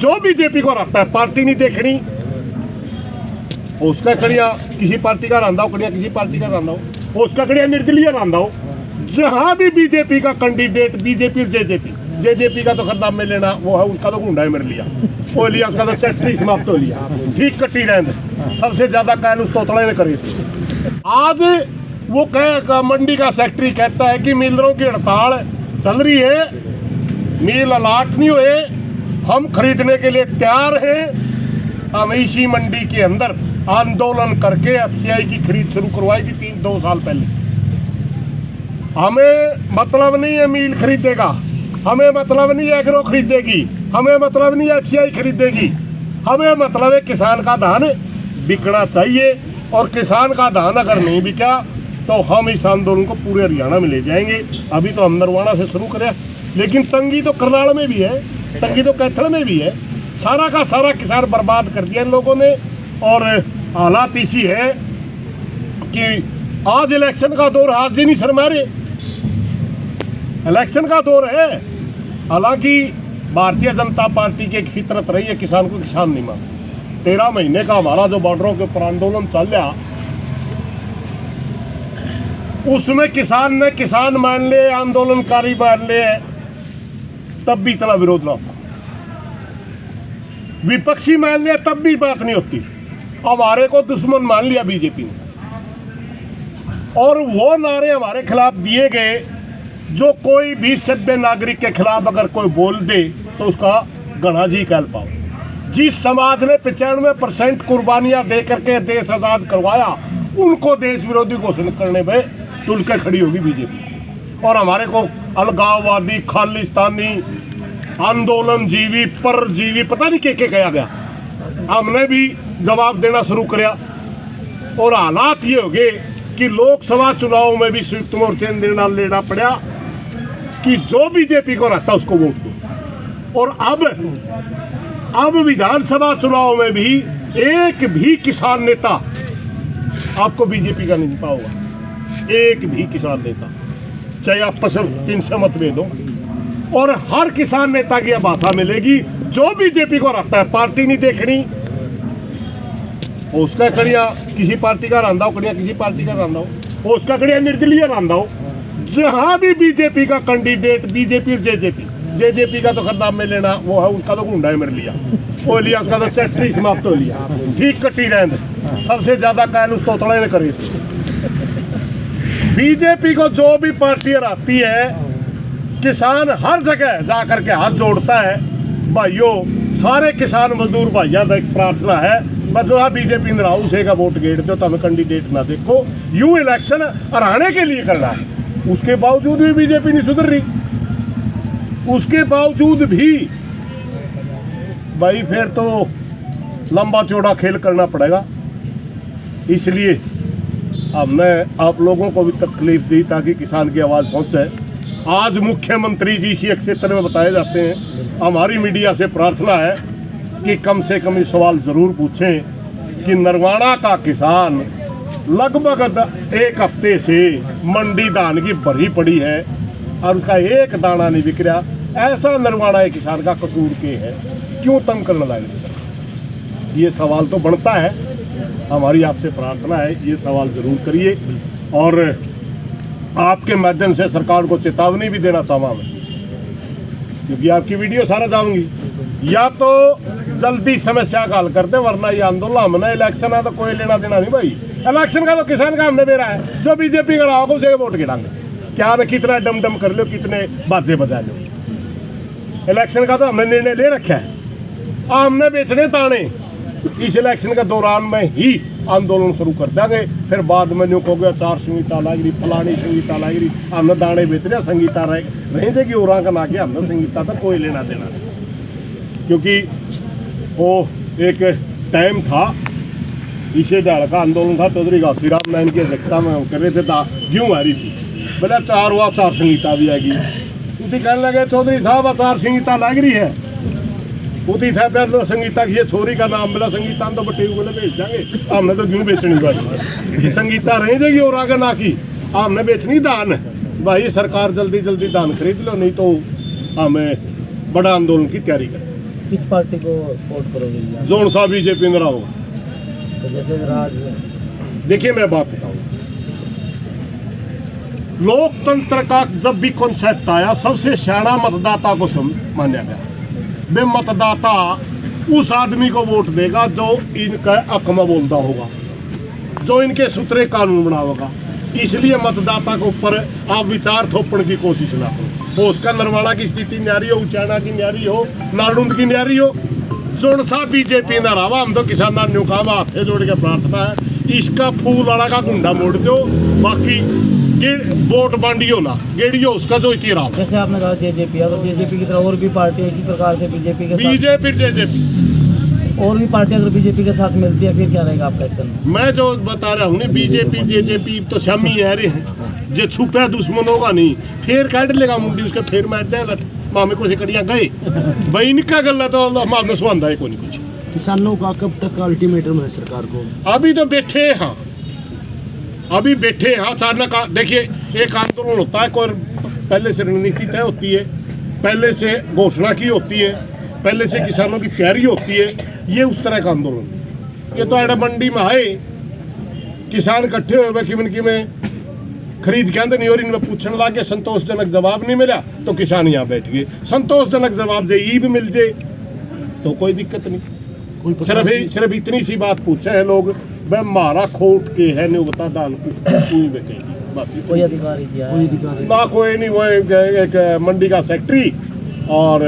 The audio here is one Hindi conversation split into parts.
जो बीजेपी को रहता है पार्टी नहीं देखनी, उसका खड़िया किसी पार्टी का रंधा हो, खड़िया किसी पार्टी का रंधा हो, उसका खड़िया निर्दलीय रंधा हो। जहां भी बीजेपी का कैंडिडेट, बीजेपी और जेजेपी का तो खिताब में लेना वो है, उसका तो गुंडा में लिया वो लिया, उसका तो चैप्टर समाप्त हो लिया, ठीक कट्टी रहने। सबसे ज्यादा कायल उस तोतले ने करे थे। आज वो कह मंडी का सेक्रेटरी कहता है कि मिलरों की हड़ताल चल रही है, मिल अलाट नहीं हुए, हम खरीदने के लिए तैयार हैं। हम इसी मंडी के अंदर आंदोलन करके एफसीआई की खरीद शुरू करवाई थी 2 साल पहले। हमें मतलब नहीं है मिल खरीदेगा, हमें मतलब नहीं है एग्रो खरीदेगी, हमें मतलब नहीं है एफसीआई खरीदेगी, हमें मतलब है किसान का धान बिकना चाहिए। और किसान का धान अगर नहीं बिका तो हम इस आंदोलन को पूरे हरियाणा में ले जाएंगे। अभी तो हम नरवाना से शुरू करें, लेकिन तंगी तो करनाल में भी है, तंगी तो कैथल में भी है। सारा का सारा किसान बर्बाद कर दिया इन लोगों ने। और हालात इसी है कि आज इलेक्शन का दौर, आज नहीं सर मारे इलेक्शन का दौर है। हालांकि भारतीय जनता पार्टी की एक फितरत रही है किसान को किसान नहीं मानता। 13 महीने का हमारा जो बॉर्डरों के ऊपर आंदोलन चल रहा, उसमें किसान मान ले, आंदोलनकारी मान ले, तब भी इतना विरोध ना होता। विपक्षी मान लिया तब भी बात नहीं होती। हमारे को दुश्मन मान लिया बीजेपी ने, और वो नारे हमारे खिलाफ दिए गए। जो कोई भी सभ्य नागरिक के खिलाफ अगर कोई बोल दे तो उसका गणा जी कह पाओ। जिस समाज ने 95% कुर्बानियां दे करके देश आजाद करवाया, उनको देश विरोधी घोषणा करने में तुल के खड़ी होगी बीजेपी। और हमारे को अलगाववादी, खालिस्तानी, आंदोलन जीवी, परजीवी, पता नहीं क्या कहा गया, हमने भी जवाब देना शुरू किया। और हालात ये हो गए कि लोकसभा चुनाव में भी संयुक्त मोर्चे ने निर्णय लेना पड़ा कि जो बीजेपी को रहता उसको वोट दो। और अब विधानसभा चुनाव में भी एक भी किसान नेता आपको बीजेपी का नहीं पाओगा, एक भी किसान नेता, चाहे आपस में 300 मतभेद हो। और हर किसान नेता की भाषा मिलेगी, जो बीजेपी को रहता है पार्टी नहीं देखनी, उसका खड़िया किसी पार्टी का रंधा हो, खड़िया किसी पार्टी का रंधा हो, उसका खड़िया निर्दलीय रंधा हो। जहां भी बीजेपी का कैंडिडेट, बीजेपी और जेजेपी का तो खिताब में लेना वो है, उसका तो गुंडा में लिया वो लिया, उसका तो चैप्टर समाप्त हो लिया, ठीक कट्टी रहने। सबसे ज्यादा कायल उस तोतले ने करे थे। बीजेपी को जो भी पार्टी हराती है, किसान हर जगह जा करके हाथ जोड़ता है। भाइयों, सारे किसान मजदूर भाइयों का एक प्रार्थना है, जो बीजेपी ने राहु से का वोट गेट दो, तो हमें कैंडिडेट ना देखो। यूं इलेक्शन हराने के लिए करना है, उसके बावजूद भी बीजेपी नहीं सुधर रही, उसके बावजूद भी भाई फिर तो लंबा चौड़ा खेल करना पड़ेगा। इसलिए हमने आप लोगों को भी तकलीफ दी ताकि किसान की आवाज़ पहुंचे। आज मुख्यमंत्री जी इसी क्षेत्र में बताए जाते हैं। हमारी मीडिया से प्रार्थना है कि कम से कम ये सवाल ज़रूर पूछें कि नरवाना का किसान लगभग 1 हफ्ते से मंडी धान की भरी पड़ी है और उसका एक दाना नहीं बिक रहा। ऐसा नरवाना है किसान का कसूर के है, क्यों तंग करने लगे सर? ये सवाल तो बनता है। हमारी आपसे प्रार्थना है, ये सवाल ज़रूर करिए। और आपके माध्यम से सरकार को चेतावनी भी देना चाहूँगा मैं, क्योंकि आपकी वीडियो सारा जाऊँगी। या तो जल्दी समस्या का हल करते, वरना ये आंदोलन, हमने इलेक्शन है तो कोई लेना देना नहीं भाई। इलेक्शन का तो किसान का हमने बेरा है, जो बीजेपी का रहा होगा उसे वोट गिराएंगे। क्या ना कितना डम कर लो, कितने बाजे बजा लो, इलेक्शन का तो हमने निर्णय ले रखा है। हमने बेचने ताने इस इलेक्शन के दौरान में ही आंदोलन शुरू कर देंगे। फिर बाद में जो हो गया चार संहिता लाग रही, फलानी संहिता लाग रही, हमने दाने बेच रहे, संहिता रह जाएगी और का ना कि हमने संहिता तक कोई लेना देना नहीं। क्योंकि वो एक टाइम था, इसे डाल का आंदोलन था, चौधरी घासीराम नारायण की अध्यक्षता में हम कर रहे थे, क्यों आ रही थी बोले चार आचार संहिता भी आएगी। उसी कहने लगे चौधरी साहब आचार संहिता लग रही है, उसी था तो संगीता की ये छोरी का नाम मिला, संगीता तो बटे बोले बेच देंगे, हमने तो क्यों बेचनी भाई, संगीता रह जाएगी और आगे ना की हमने बेचनी दान भाई। सरकार जल्दी जल्दी दान खरीद लो, नहीं तो हमें बड़ा आंदोलन की तैयारी करें। किस पार्टी को सपोर्ट करोगे जी आप? जोन सा बीजेपी में होगा। तो जैसे राज देखिए मैं बात बताऊं, लोकतंत्र का जब भी कॉन्सेप्ट आया सबसे सियाना मतदाता को माना गया। वे मतदाता उस आदमी को वोट देगा जो इनका हक में बोलता होगा, जो इनके सूत्रे कानून बनाएगा। इसलिए मतदाता के ऊपर आप विचार थोपने की कोशिश ना करो। हो उसका नरवाड़ा की स्थिति न्यारी हो, उचाना की न्यारी हो, नालुंड की न्यारी हो, जोन सा बीजेपी ना रहा। हम तो किसानों ने कहा हाथे जोड़ के प्रार्थना है, इसका फूल वाला का गुंडा मोड़ दो, बाकी वोट बांटियो ना गेड़ियो उसका जो इतिहास। जैसे आपने कहा जेजेपी, अगर जेजेपी की तरह और भी पार्टी इसी प्रकार से बीजेपी के बीजेपी जेजेपी और भी पार्टी अगर बीजेपी के साथ मिलती है फिर क्या रहेगा आपका एक्शन? मैं जो बता रहा हूँ ना, बीजेपी जेजेपी तो शामी है रहे हैं, जो छुपा दुश्मन होगा नहीं फिर काट लेगा मुंडी उसके, फिर मार दे मामे को सिकड़ियाँ गए भाई इनका गल तो मामे सुहांदा है कोई कुछ। किसानों का कब तक अल्टीमेटम है सरकार को? अभी तो बैठे हैं, अभी बैठे हैं। अचानक देखिए एक आंदोलन होता है, कोई पहले से रणनीति तय होती है, पहले से घोषणा की होती है, पहले से किसानों की तैयारी होती है। ये उस तरह का आंदोलन, ये तो एडा मंडी में आए किसान इकट्ठे हुए कि में खरीद के अंदर नहीं, और इनमें पूछने लगे, संतोषजनक जवाब नहीं मिला तो किसान यहाँ बैठ गए। संतोषजनक जवाब जो ई भी मिल जाए तो कोई दिक्कत नहीं। सिर्फ इतनी सी बात पूछे हैं लोग, वह मारा खोट के है नहीं बता दान बस। कोई अधिकारी दिया है? ना कोई नहीं, वो एक मंडी का सेक्रेटरी और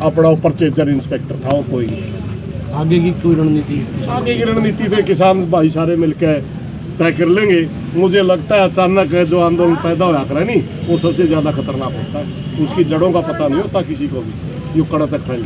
अपना परचेजर इंस्पेक्टर था, वो कोई नहीं। आगे की कोई रणनीति? आगे की रणनीति तो किसान भाई सारे मिलकर तय कर लेंगे। मुझे लगता है अचानक जो आंदोलन पैदा होया करे नहीं, वो सबसे ज़्यादा खतरनाक होता है। उसकी जड़ों का पता नहीं होता किसी को भी, यूं कड़ा तक फैल